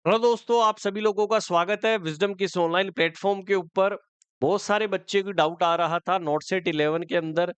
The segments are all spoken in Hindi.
हेलो दोस्तों, आप सभी लोगों का स्वागत है विजडम के इस ऑनलाइन प्लेटफॉर्म के ऊपर। बहुत सारे बच्चे को डाउट आ रहा था नोट सेट 11 के अंदर।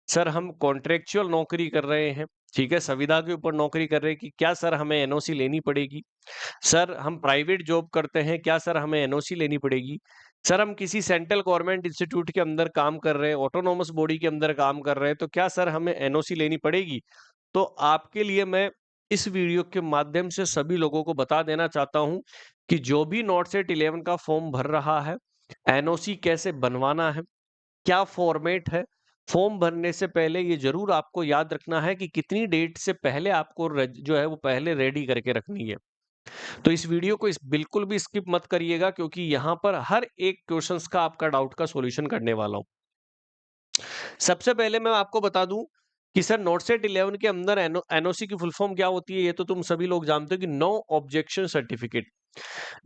सर हम कॉन्ट्रेक्चुअल नौकरी कर रहे हैं, ठीक है, संविदा के ऊपर नौकरी कर रहे हैं कि क्या सर हमें एनओसी लेनी पड़ेगी? सर हम प्राइवेट जॉब करते हैं, क्या सर हमें एनओसी लेनी पड़ेगी? सर हम किसी सेंट्रल गवर्नमेंट इंस्टीट्यूट के अंदर काम कर रहे हैं, ऑटोनोमस बॉडी के अंदर काम कर रहे हैं, तो क्या सर हमें एनओसी लेनी पड़ेगी? तो आपके लिए मैं इस वीडियो के माध्यम से सभी लोगों को बता देना चाहता हूं कि जो भी नोट सेट 11 का फॉर्म भर रहा है, एनओसी कैसे बनवाना है, क्या फॉर्मेट है। फॉर्म भरने से पहले ये जरूर आपको याद रखना है कि कितनी डेट से पहले आपको जो है वो पहले रेडी करके रखनी है। तो इस वीडियो को इस बिल्कुल भी स्किप मत करिएगा, क्योंकि यहाँ पर हर एक क्वेश्चंस का आपका डाउट का सॉल्यूशन करने वाला हूँ। सबसे पहले मैं आपको बता दूं कि सर नोट सेट 11 के अंदर एनओसी की फुल फॉर्म क्या होती है, ये तो तुम सभी लोग जानते हो कि नो ऑब्जेक्शन सर्टिफिकेट।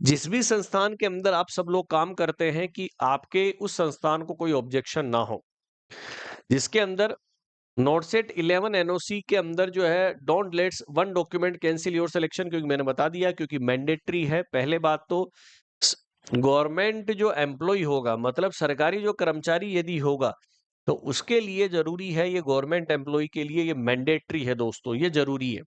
जिस भी संस्थान के अंदर आप सब लोग काम करते हैं कि आपके उस संस्थान को कोई ऑब्जेक्शन ना हो, जिसके अंदर नोट सेट 11 एनओसी के अंदर जो है don't let's one document cancel your selection, क्योंकि मैंने बता दिया क्योंकि मैंडेटरी है। पहले बात तो गवर्नमेंट जो एम्प्लॉय होगा, मतलब सरकारी जो कर्मचारी यदि होगा, तो उसके लिए जरूरी है, ये गवर्नमेंट एम्प्लॉय के लिए ये मैंडेटरी है दोस्तों, ये जरूरी है।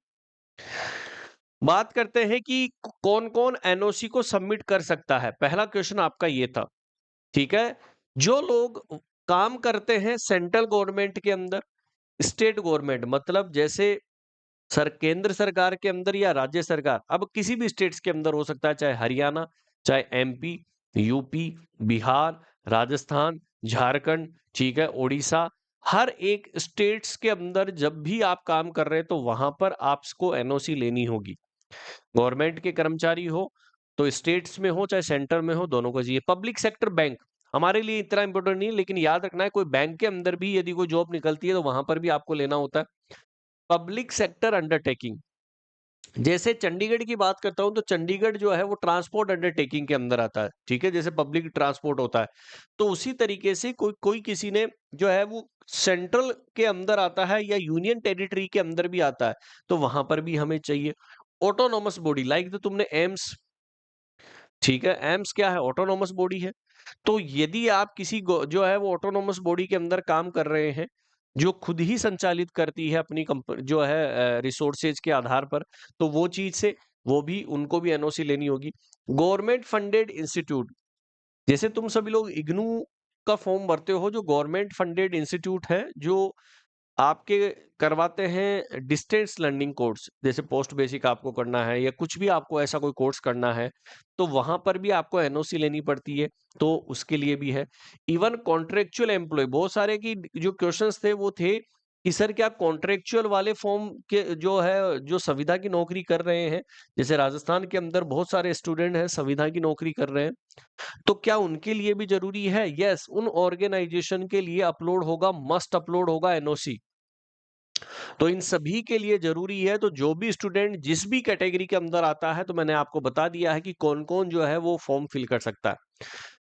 बात करते हैं कि कौन कौन एनओसी को सबमिट कर सकता है। पहला क्वेश्चन आपका ये था, ठीक है। जो लोग काम करते हैं सेंट्रल गवर्नमेंट के अंदर, स्टेट गवर्नमेंट मतलब जैसे सर केंद्र सरकार के अंदर या राज्य सरकार, अब किसी भी स्टेट्स के अंदर हो सकता है, चाहे हरियाणा, चाहे एमपी, यूपी, बिहार, राजस्थान, झारखंड, ठीक है, उड़ीसा, हर एक स्टेट्स के अंदर जब भी आप काम कर रहे हैं तो वहां पर आपको एनओसी लेनी होगी। गवर्नमेंट के कर्मचारी हो तो स्टेट्स में हो चाहे सेंटर में हो, दोनों को चाहिए। पब्लिक सेक्टर बैंक हमारे लिए इतना इंपॉर्टेंट नहीं है, लेकिन याद रखना है कोई बैंक के अंदर भी यदि कोई जॉब निकलती है तो वहां पर भी आपको लेना होता है। पब्लिक सेक्टर अंडरटेकिंग, जैसे चंडीगढ़ की बात करता हूं तो चंडीगढ़ जो है वो ट्रांसपोर्ट अंडरटेकिंग के अंदर आता है, ठीक है, जैसे पब्लिक ट्रांसपोर्ट होता है। तो उसी तरीके से कोई कोई किसी ने जो है वो सेंट्रल के अंदर आता है या यूनियन टेरिटरी के अंदर भी आता है, तो वहां पर भी हमें चाहिए। ऑटोनोमस बॉडी लाइक तो तुमने एम्स, ठीक है, एम्स क्या है, ऑटोनोमस बॉडी है। तो यदि आप किसी जो है वो ऑटोनोमस बॉडी के अंदर काम कर रहे हैं, जो खुद ही संचालित करती है अपनी जो है रिसोर्सेज के आधार पर, तो वो चीज से वो भी उनको भी एनओसी लेनी होगी। गवर्नमेंट फंडेड इंस्टीट्यूट, जैसे तुम सभी लोग इग्नू का फॉर्म भरते हो, जो गवर्नमेंट फंडेड इंस्टीट्यूट है, जो आपके करवाते हैं डिस्टेंस लर्निंग कोर्स, जैसे पोस्ट बेसिक आपको करना है या कुछ भी आपको ऐसा कोई कोर्स करना है, तो वहां पर भी आपको एनओसी लेनी पड़ती है, तो उसके लिए भी है। इवन कॉन्ट्रेक्चुअल एम्प्लॉय, बहुत सारे की जो क्वेश्चंस थे वो थे कि सर क्या कॉन्ट्रेक्चुअल वाले फॉर्म के जो है जो संविदा की नौकरी कर रहे हैं, जैसे राजस्थान के अंदर बहुत सारे स्टूडेंट हैं संविदा की नौकरी कर रहे हैं, तो क्या उनके लिए भी जरूरी है? यस, उन ऑर्गेनाइजेशन के लिए अपलोड होगा, मस्ट अपलोड होगा एनओसी। तो इन सभी के लिए जरूरी है। तो जो भी स्टूडेंट जिस भी कैटेगरी के अंदर आता है, तो मैंने आपको बता दिया है कि कौन कौन जो है वो फॉर्म फिल कर सकता है।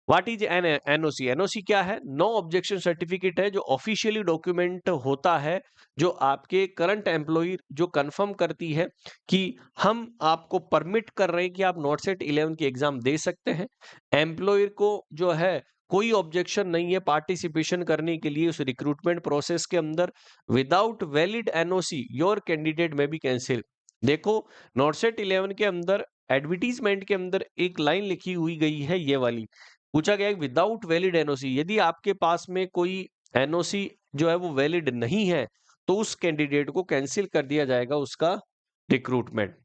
What is an NOC? NOC क्या है? नो ऑब्जेक्शन सर्टिफिकेट है, जो ऑफिशियली डॉक्यूमेंट होता है, जो आपके करंट एम्प्लॉय जो कंफर्म करती है कि हम आपको परमिट कर रहे हैं कि आप नोट सेट 11 की एग्जाम दे सकते हैं। एम्प्लॉयर को जो है कोई ऑब्जेक्शन नहीं है पार्टिसिपेशन करने के लिए उस रिक्रूटमेंट प्रोसेस के अंदर। Without valid NOC your candidate में भी कैंसिल। देखो, नोट सेट 11 के अंदर एडवर्टीजमेंट के अंदर एक लाइन लिखी हुई गई है, ये वाली, पूछा गया है विदाउट वैलिड एनओसी, यदि आपके पास में कोई एनओसी जो है वो वैलिड नहीं है, तो उस कैंडिडेट को कैंसिल कर दिया जाएगा उसका रिक्रूटमेंट।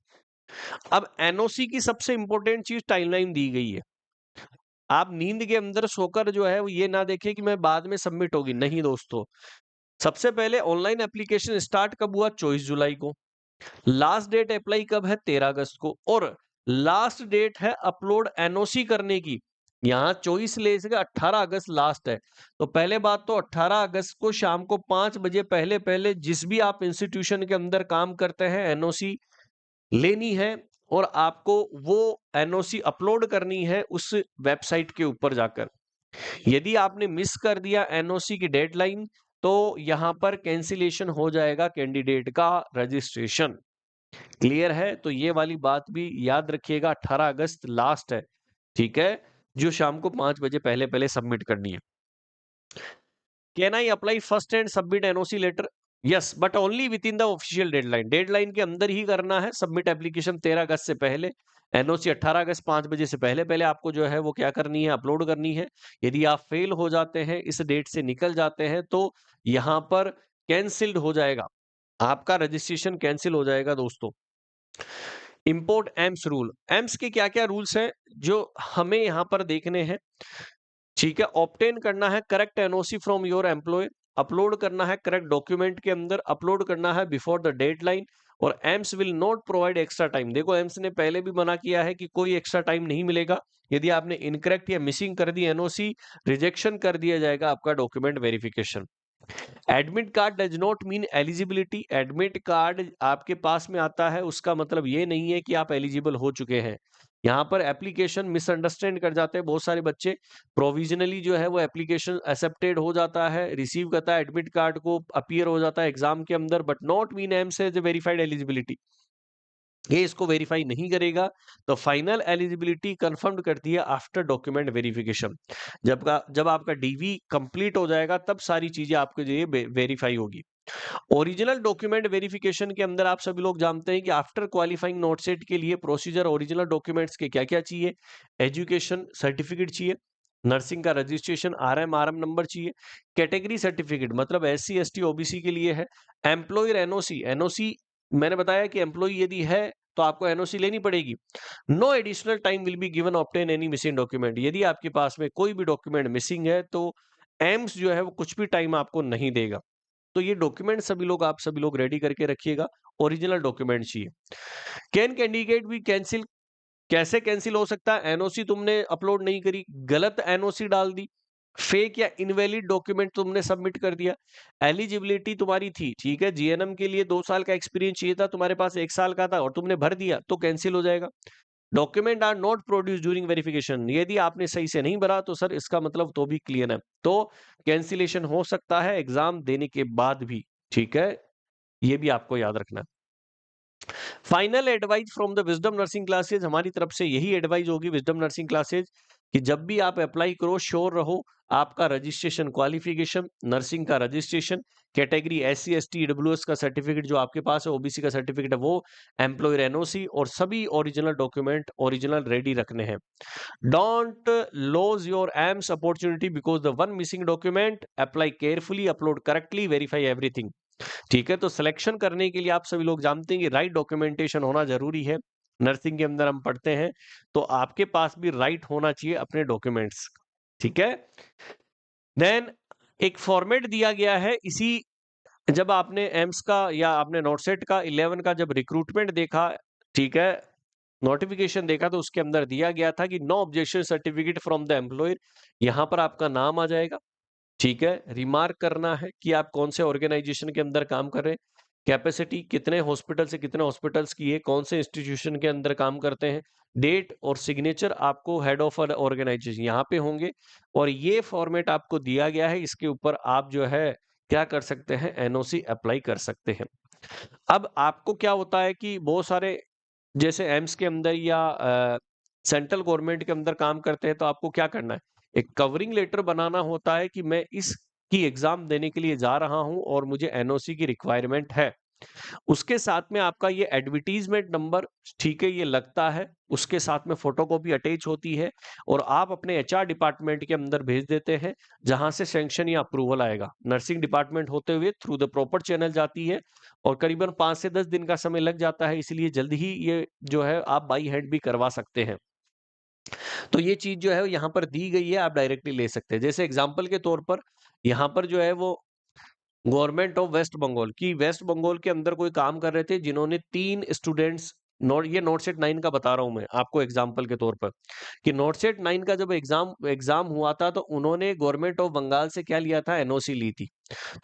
अब एनओसी की सबसे इंपॉर्टेंट चीज टाइमलाइन दी गई है। आप नींद के अंदर सोकर जो है वो ये ना देखें कि मैं बाद में सबमिट होगी, नहीं दोस्तों। सबसे पहले ऑनलाइन एप्लीकेशन स्टार्ट कब हुआ? 24 जुलाई को। लास्ट डेट अप्लाई कब है? 13 अगस्त को। और लास्ट डेट है अपलोड एनओसी करने की, यहाँ 24 ले सके 18 अगस्त लास्ट है। तो पहले बात तो 18 अगस्त को शाम को 5 बजे पहले पहले जिस भी आप इंस्टीट्यूशन के अंदर काम करते हैं एनओसी लेनी है, और आपको वो एनओसी अपलोड करनी है उस वेबसाइट के ऊपर जाकर। यदि आपने मिस कर दिया एनओसी की डेडलाइन, तो यहां पर कैंसिलेशन हो जाएगा कैंडिडेट का रजिस्ट्रेशन। क्लियर है? तो ये वाली बात भी याद रखिएगा, 18 अगस्त लास्ट है, ठीक है? जो शाम को 5 बजे पहले-पहले सबमिट करनी है। Can I apply first and submit NOC letter? Yes, but only within the official deadline. Deadline के अंदर ही करना है सबमिट एप्लीकेशन 13 अगस्त से पहले। एनओसी 18 अगस्त 5 बजे से पहले-पहले आपको जो है वो क्या करनी है, अपलोड करनी है। यदि आप फेल हो जाते हैं, इस डेट से निकल जाते हैं, तो यहाँ पर कैंसिल्ड हो जाएगा। आपका रजिस्ट्रेशन कैंसिल हो जाएगा दोस्तों। Import AIIMS rule. एम्स के क्या-क्या रूल्स हैं जो हमें यहाँ पर देखने हैं? ठीक है, ऑब्टेन करना है correct NOC from your employer, upload करना है करेक्ट डॉक्यूमेंट के अंदर, अपलोड करना है बिफोर द डेडलाइन, और AIIMS will not provide extra time. देखो एम्स ने पहले भी मना किया है कि कोई एक्स्ट्रा टाइम नहीं मिलेगा। यदि आपने इनकरेक्ट या मिसिंग कर दी एनओसी, रिजेक्शन कर दिया जाएगा आपका document verification. Admit card does not mean eligibility. Admit card आपके पास में आता है उसका मतलब ये नहीं है कि आप एलिजिबल हो चुके हैं। यहाँ पर एप्लीकेशन मिसअंडरस्टैंड कर जाते हैं बहुत सारे बच्चे। प्रोविजनली जो है वो एप्लीकेशन एक्सेप्टेड हो जाता है, रिसीव करता है एडमिट कार्ड को, अपीयर हो जाता है एग्जाम के अंदर, but not mean AIIMS as verified eligibility. ये इसको वेरीफाई नहीं करेगा। तो फाइनल एलिजिबिलिटी कंफर्म करती है आफ्टर डॉक्यूमेंट वेरिफिकेशन। जब आपका डीवी कंप्लीट हो जाएगा तब सारी चीजें आपके लिए वेरीफाई होगी। ओरिजिनल डॉक्यूमेंट वेरिफिकेशन के अंदर आप सभी लोग जानते हैं कि आफ्टर क्वालिफाइंग नोट सेट के लिए प्रोसीजर ओरिजिनल डॉक्यूमेंट्स के क्या क्या चाहिए। एजुकेशन सर्टिफिकेट चाहिए, नर्सिंग का रजिस्ट्रेशन आरएम नंबर चाहिए, कैटेगरी सर्टिफिकेट मतलब एससी एसटी ओबीसी के लिए है, एम्प्लॉयर एनओसी। एनओसी मैंने बताया कि एम्प्लॉय यदि है तो आपको एनओसी लेनी पड़ेगी। No additional time will be given obtain any missing document. यदि आपके पास में कोई भी डॉक्यूमेंट मिसिंग है तो एम्स जो है वो कुछ भी टाइम आपको नहीं देगा। तो ये डॉक्यूमेंट आप सभी लोग रेडी करके रखिएगा। ओरिजिनल डॉक्यूमेंट चाहिए। कैन कैंडिडेट भी कैंसिल? कैसे कैंसिल हो सकता है? एनओसी तुमने अपलोड नहीं करी, गलत एनओसी डाल दी, फेक या इनवैलिड डॉक्यूमेंट तुमने सबमिट कर दिया, एलिजिबिलिटी तुम्हारी थी, ठीक है, जीएनएम के लिए 2 साल का एक्सपीरियंस चाहिए था, तुम्हारे पास 1 साल का था और तुमने भर दिया, तो कैंसिल हो जाएगा। Document are not produce during verification. यदि आपने सही से नहीं भरा तो सर इसका मतलब तो भी क्लियर है, तो कैंसिलेशन हो सकता है एग्जाम देने के बाद भी, ठीक है, ये भी आपको याद रखना है। Final advice from the wisdom nursing classes. हमारी तरफ से यही एडवाइस होगी विजडम नर्सिंग क्लासेज कि जब भी आप अप्लाई करो श्योर रहो आपका रजिस्ट्रेशन क्वालिफिकेशन, नर्सिंग का registration, category SC ST EWS का सर्टिफिकेट जो आपके पास है, ओबीसी का सर्टिफिकेट है वो, एम्प्लॉयर एनओसी और सभी ओरिजिनल डॉक्यूमेंट ओरिजिनल रेडी रखने हैं। Don't loss your AIIMS opportunity because the one missing document. Apply carefully, upload correctly, verify everything. ठीक है, तो सिलेक्शन करने के लिए आप सभी लोग जानते हैं कि राइट डॉक्यूमेंटेशन होना जरूरी है। नर्सिंग के अंदर हम पढ़ते हैं तो आपके पास भी राइट होना चाहिए अपने डॉक्यूमेंट्स। ठीक है, देन एक फॉर्मेट दिया गया है इसी, जब आपने एम्स का या आपने नोटसेट का 11 का जब रिक्रूटमेंट देखा, ठीक है, नोटिफिकेशन देखा तो उसके अंदर दिया गया था कि no objection certificate from the employer. यहां पर आपका नाम आ जाएगा, ठीक है, रिमार्क करना है कि आप कौन से ऑर्गेनाइजेशन के अंदर काम कर रहे हैं, कैपेसिटी कितने हॉस्पिटल से कितने हॉस्पिटल्स की है, कौन से इंस्टीट्यूशन के अंदर काम करते हैं, डेट और सिग्नेचर आपको हेड ऑफ ऑर्गेनाइजेशन यहाँ पे होंगे। और ये फॉर्मेट आपको दिया गया है, इसके ऊपर आप जो है क्या कर सकते हैं, एनओसी अप्लाई कर सकते हैं। अब आपको क्या होता है कि बहुत सारे जैसे एम्स के अंदर या सेंट्रल गवर्नमेंट के अंदर काम करते हैं तो आपको क्या करना है, एक कवरिंग लेटर बनाना होता है कि मैं इसकी एग्जाम देने के लिए जा रहा हूं और मुझे एनओसी की रिक्वायरमेंट है। उसके साथ में आपका ये एडवर्टीजमेंट नंबर, ठीक है, ये लगता है, उसके साथ में फोटोकॉपी अटैच होती है और आप अपने एचआर डिपार्टमेंट के अंदर भेज देते हैं जहां से सैंक्शन या अप्रूवल आएगा। नर्सिंग डिपार्टमेंट होते हुए थ्रू द प्रॉपर चैनल जाती है और करीबन 5 से 10 दिन का समय लग जाता है, इसलिए जल्द ही ये जो है आप बाई हैंड भी करवा सकते हैं। तो ये चीज जो है यहाँ पर दी गई है, आप डायरेक्टली ले सकते हैं। जैसे एग्जाम्पल के तौर पर यहाँ पर जो है वो गवर्नमेंट ऑफ वेस्ट बंगाल की, वेस्ट बंगाल के अंदर कोई काम कर रहे थे जिन्होंने 3 स्टूडेंट्स, नोट ये नोट सेट 9 का बता रहा हूं मैं आपको एग्जांपल के तौर पर, कि नोट सेट 9 का जब एग्जाम हुआ था तो उन्होंने गवर्नमेंट ऑफ बंगाल से क्या लिया था, एनओसी ली थी।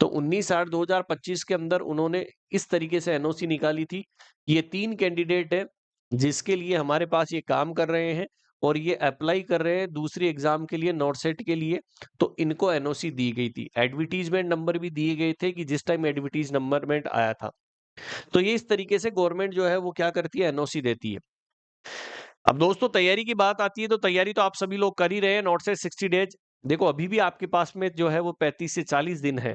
तो 19/8/2025 के अंदर उन्होंने इस तरीके से एनओसी निकाली थी। ये 3 कैंडिडेट है जिसके लिए हमारे पास ये काम कर रहे हैं और ये अप्लाई कर रहे हैं दूसरी एग्जाम के लिए, नोट सेट के लिए, तो इनको एनओसी दी गई थी। एडवर्टीजमेंट नंबर भी दिए गए थे कि जिस टाइम एडवर्टीज नंबरमेंट आया था। तो ये इस तरीके से गवर्नमेंट जो है वो क्या करती है, एनओसी देती है। अब दोस्तों तैयारी की बात आती है तो तैयारी तो आप सभी लोग कर ही रहे हैं, नॉट से 60 डेज। देखो अभी भी आपके पास में जो है वो 35 से 40 दिन है।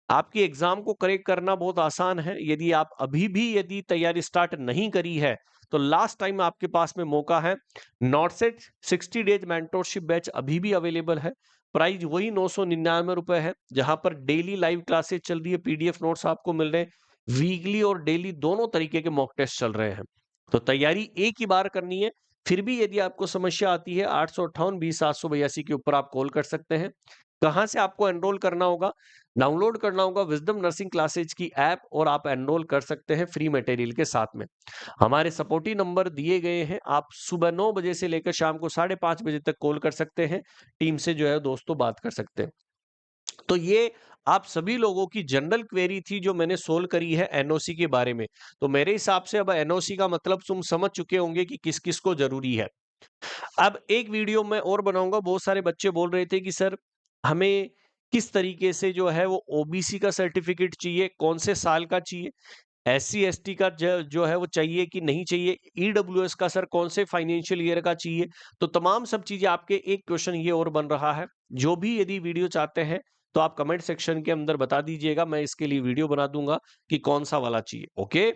आपकी एग्जाम को क्रैक करना बहुत आसान है। यदि आप अभी भी यदि तैयारी स्टार्ट नहीं करी है तो लास्ट टाइम आपके पास में मौका है। Not set 60 days mentorship batch अभी भी अवेलेबल है। प्राइस वही 999 रुपए है, जहां पर डेली लाइव क्लासेस चल रही है, पीडीएफ नोट्स आपको मिल रहे हैं, वीकली और डेली दोनों तरीके के मॉक टेस्ट चल रहे हैं। तो तैयारी एक ही बार करनी है। फिर भी यदि आपको समस्या आती है 858-20-782 के ऊपर आप कॉल कर सकते हैं। कहाँ से आपको एनरोल करना होगा? डाउनलोड करना होगा विज़डम नर्सिंग क्लासेज की ऐप और आप एनरोल कर सकते हैं फ्री मटेरियल के साथ में। हमारे सपोर्टिव नंबर दिए गए हैं, आप सुबह 9 बजे से लेकर शाम को 5:30 बजे तक कॉल कर सकते हैं। टीम से जो है दोस्तों बात कर सकते हैं। तो ये आप सभी लोगों की जनरल क्वेरी थी जो मैंने सोल्व करी है एनओसी के बारे में। तो मेरे हिसाब से अब एनओसी का मतलब तुम समझ चुके होंगे कि किस-किस को ज़रूरी है। अब एक वीडियो मैं और बनाऊँगा, बहुत सारे बच्चे बोल रहे थे कि सर हमें किस तरीके से जो है वो ओबीसी का सर्टिफिकेट चाहिए, कौन से साल का चाहिए, एससी एसटी का जो है वो चाहिए कि नहीं चाहिए, ईडब्ल्यूएस का सर कौन से फाइनेंशियल ईयर का चाहिए। तो तमाम सब चीजें आपके एक क्वेश्चन ये और बन रहा है। जो भी यदि वीडियो चाहते हैं तो आप कमेंट सेक्शन के अंदर बता दीजिएगा, मैं इसके लिए वीडियो बना दूंगा कि कौन सा वाला चाहिए। ओके,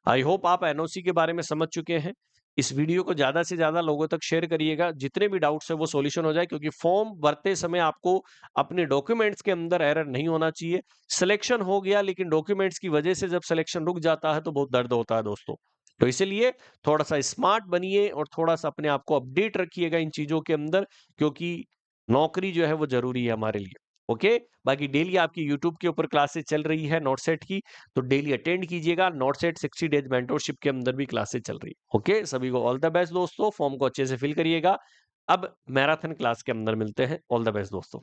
आई होप आप एनओसी के बारे में समझ चुके हैं। इस वीडियो को ज्यादा से ज्यादा लोगों तक शेयर करिएगा, जितने भी डाउट्स है वो सॉल्यूशन हो जाए, क्योंकि फॉर्म भरते समय आपको अपने डॉक्यूमेंट्स के अंदर एरर नहीं होना चाहिए। सिलेक्शन हो गया लेकिन डॉक्यूमेंट्स की वजह से जब सिलेक्शन रुक जाता है तो बहुत दर्द होता है दोस्तों। तो इसलिए थोड़ा सा स्मार्ट बनिए और थोड़ा सा अपने आप को अपडेट रखिएगा इन चीजों के अंदर, क्योंकि नौकरी जो है वो जरूरी है हमारे लिए। ओके, बाकी डेली आपकी यूट्यूब के ऊपर क्लासेस चल रही है नोटसेट की, तो डेली अटेंड कीजिएगा। नोटसेट 60 डेज मेंटोरशिप के अंदर भी क्लासेस चल रही है। ओके, सभी को ऑल द बेस्ट दोस्तों, फॉर्म को अच्छे से फिल करिएगा। अब मैराथन क्लास के अंदर मिलते हैं। ऑल द बेस्ट दोस्तों।